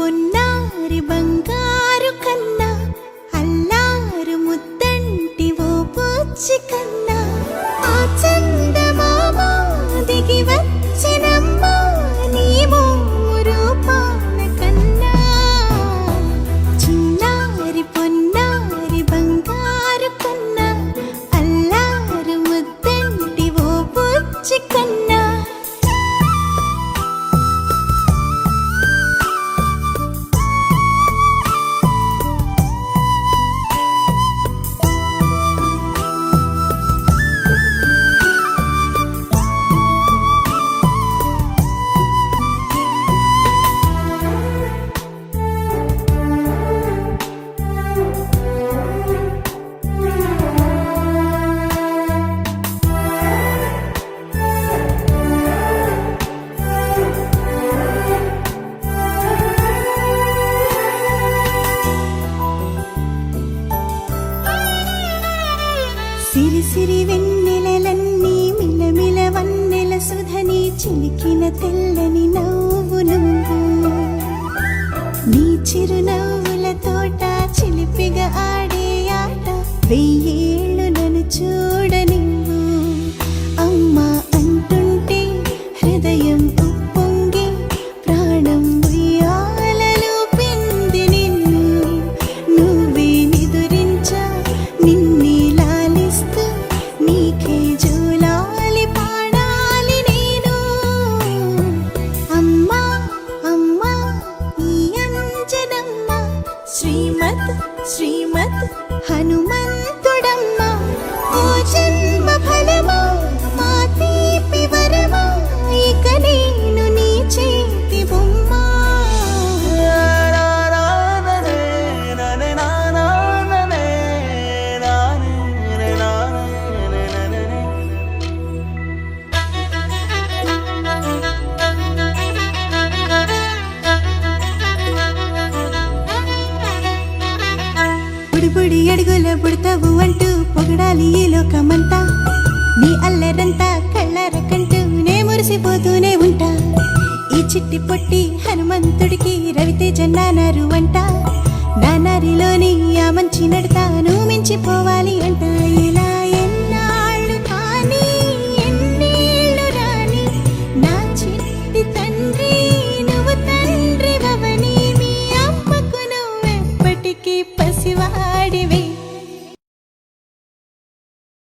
పొన్నారి బంగారు కన్నా అల్లారు ముద్దంటి ఓ పూచి కన్నా ఆ చందమామ దిగి వచ్చినమ్మా నీ రూపాన కన్నా చిన్నారి పొన్నారి బంగారు కన్నా అల్లారు ముద్దంటి ఓ పూచి కన్నా సిరి సిరి వెన్నెలలన్నీ మిలమిల వన్నెల సుధని చిలికిన తెల్లని నవ్వు నువ్వు నీ చిరునవ్వుల తోట చిలిపిగా ఆడే ఆట వెయ్యేళ్ళు నన్ను చూడ నువ్వు అమ్మా అంటుంటే హృదయం ఉప్పొంగి ప్రాణం ఉయ్యాలలో పిండి నిన్ను నువ్వే నిదురించా నిన్నే నీకే జూలాలి పాడాలి నేను అమ్మా అమ్మా ఈ అంజనమ్మ శ్రీమత్ శ్రీమత్ హనుమంతుడమ్మ ఓ జన్మ ఫలమా మా తీపి వరమా ఇక నేను నీ చేతి బొమ్మ బుడి అడుగుల బుడతావు అంటూ పొగడాలి ఈ లోకమంతా నీ అల్లరంతా కళ్ళరకంటూ నే మురిసిపోతూనే ఉంటా ఈ చిట్టి పొట్టి హనుమంతుడికి రవితేజ నానారు అంట నానారిలోని ఆ మంచి నడతాను మించిపోవాలి